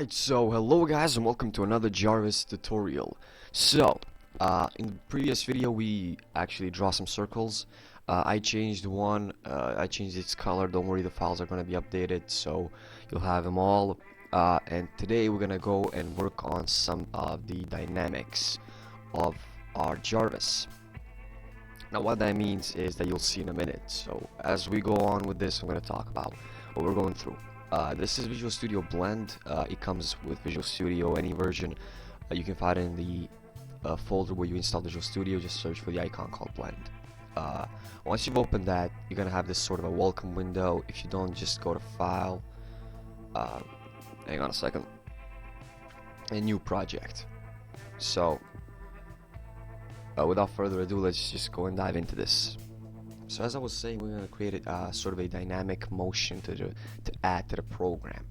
Alright, so hello guys and welcome to another J.A.R.V.I.S tutorial. In the previous video we actually draw some circles. I changed one, I changed its color. Don't worry, the files are going to be updated, so you'll have them all. And today we're going to go and work on some of the dynamics of our J.A.R.V.I.S. Now what that means is that you'll see in a minute. So as we go on with this, I'm going to talk about what we're going through. This is Visual Studio Blend. It comes with Visual Studio, any version. You can find it in the folder where you install Visual Studio. Just search for the icon called Blend. Once you've opened that, you're gonna have this sort of a welcome window. If you don't, just go to File. Hang on a second. A new project. So, without further ado, let's just go and dive into this. So as I was saying, we're going to create sort of a dynamic motion to add to the program.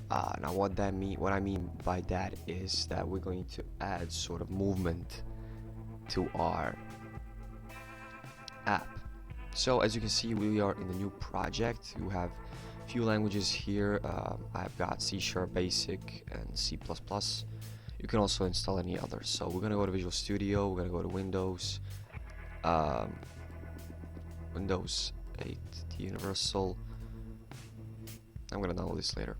Now what I mean by that is that we're going to add sort of movement to our app. So as you can see, we are in the new project. You have a few languages here. I've got C# Basic and C++. You can also install any others. So we're going to go to Visual Studio. We're going to go to Windows. Windows 8, the Universal. I'm gonna download this later.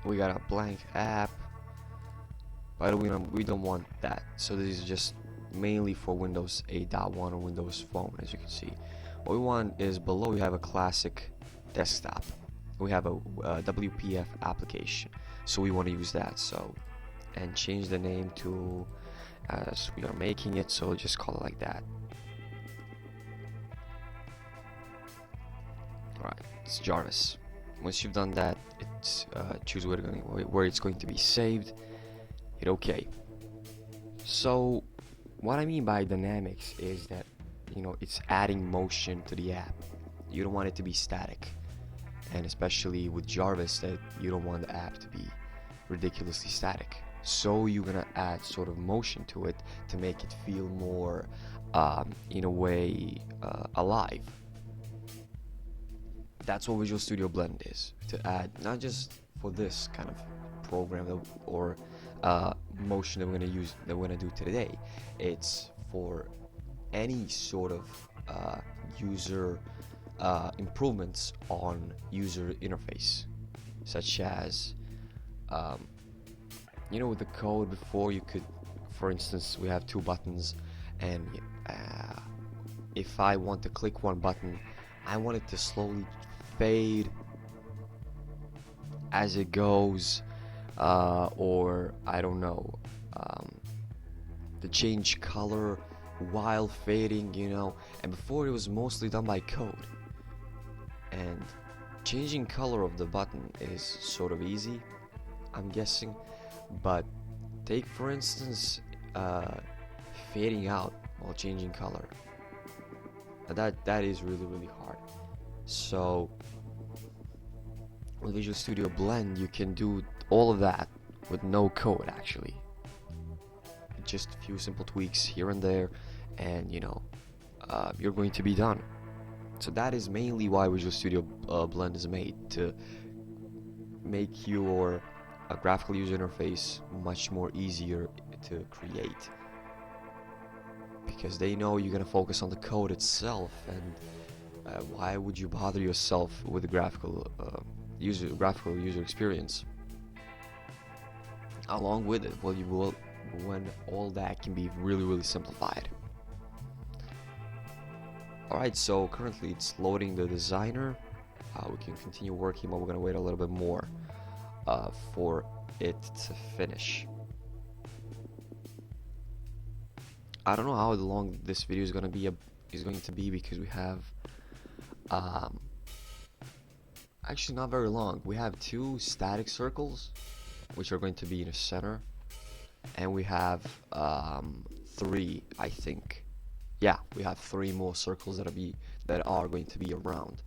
We got a blank app. By the way, we don't want that. So this is just mainly for Windows 8.1 or Windows Phone, as you can see. What we want is below we have a classic desktop. We have a WPF application. So we want to use that. So and change the name to as we are making it. So just call it like that. Alright, it's J.A.R.V.I.S. Once you've done that, it's choose where it's going to be saved. Hit OK. So, what I mean by dynamics is that it's adding motion to the app. You don't want it to be static, and especially with J.A.R.V.I.S, that you don't want the app to be ridiculously static. So you're gonna add sort of motion to it to make it feel more, in a way, alive. That's what Visual Studio Blend is, to add not just for this kind of program or motion that we're gonna do today. It's for any sort of user improvements on user interface, such as with the code before, you could, for instance, we have two buttons, and if I want to click one button, I want it to slowly fade as it goes, or I don't know, to change color while fading, and before it was mostly done by code. And changing color of the button is sort of easy, I'm guessing, but take for instance fading out while changing color. That is really hard. So with Visual Studio Blend, you can do all of that with no code, actually. Just a few simple tweaks here and there, and you're going to be done. So that is mainly why Visual Studio Blend is made, to make your graphical user interface much more easier to create, because they know you're gonna focus on the code itself, and why would you bother yourself with the graphical user experience along with it? Well, you will, when all that can be really simplified. Alright, so currently it's loading the designer. We can continue working, but we're gonna wait a little bit more for it to finish. I don't know how long this video is going to be because we have actually not very long. We have two static circles which are going to be in the center, and we have three, I think. Yeah, we have three more circles that are going to be around.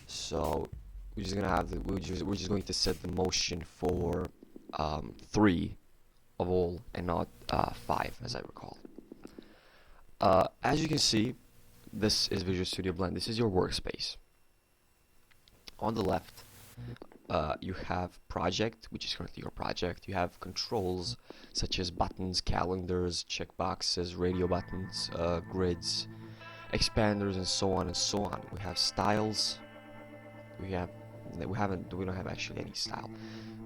So we're just going to set the motion for 3 of all, and not 5, as I recall. As you can see, this is Visual Studio Blend. This is your workspace. On the left, you have project, which is currently your project. You have controls such as buttons, calendars, checkboxes, radio buttons, grids, expanders, and so on and so on. We have styles. We don't have actually any style.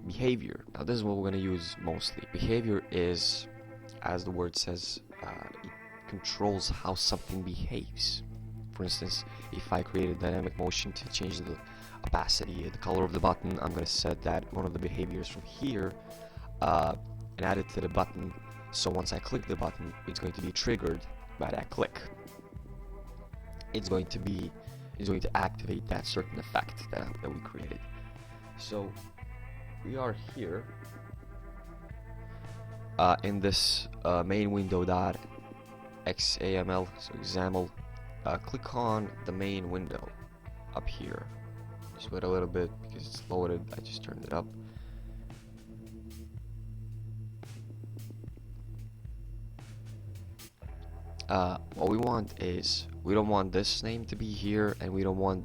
Behavior. Now this is what we're going to use mostly. Behavior is, as the word says, it controls how something behaves. For instance, if I create a dynamic motion to change the opacity, the color of the button, I'm going to set that one of the behaviors from here and add it to the button. So once I click the button, it's going to be triggered by that click. It's going to activate that certain effect that we created. So we are here in this main window dot XAML, so example. Click on the main window up here. Just wait a little bit because it's loaded. I just turned it up. What we want is, we don't want this name to be here, and we don't want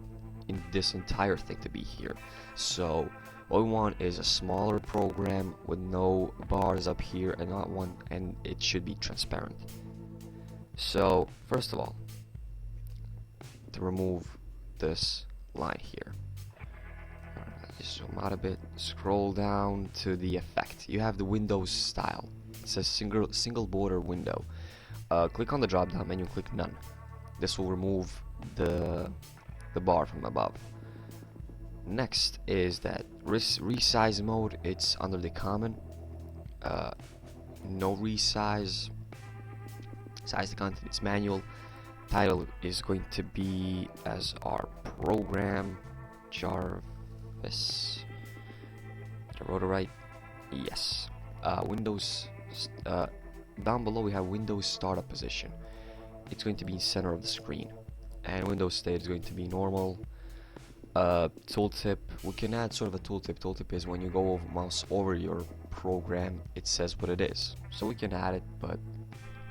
this entire thing to be here. So what we want is a smaller program with no bars up here, and not one, and it should be transparent. So first of all, to remove this line here, just zoom out a bit, scroll down to the effect. You have the Windows style. It says single border window. Click on the drop down menu, click none. This will remove the bar from above. Next is that resize mode. It's under the common. No resize. Size the content, it's manual. Title is going to be as our program, J.A.R.V.I.S. Did I wrote it right? Yes. Windows. Down below we have Windows startup position. It's going to be in center of the screen, and Windows state is going to be normal. Tooltip, we can add sort of a tooltip. Tooltip is when you go mouse over your program, it says what it is. So we can add it, but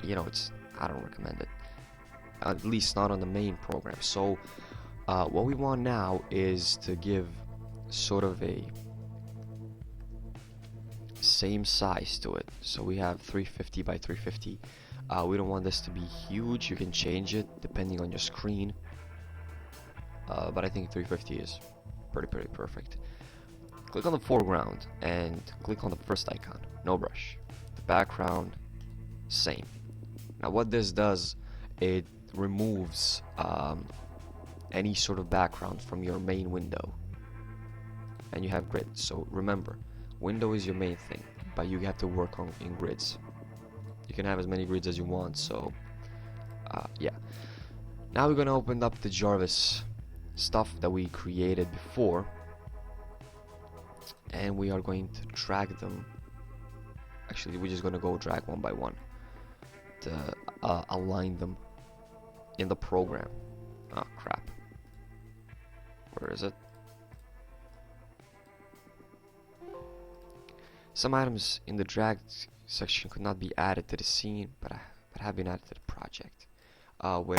you know, I don't recommend it. At least not on the main program. So what we want now is to give sort of a same size to it. So we have 350 by 350. We don't want this to be huge. You can change it depending on your screen, but I think 350 is pretty perfect. Click on the foreground and click on the first icon, no brush. The background, same. Now what this does, it removes any sort of background from your main window, and you have grid. So remember, window is your main thing, but you have to work on in grids. You can have as many grids as you want. So yeah, now we're gonna open up the J.A.R.V.I.S stuff that we created before, and we are going to drag them. Actually, we're just gonna go drag one by one to align them in the program. Oh crap, where is it? Some items in the drag section could not be added to the scene, but have been added to the project. Where?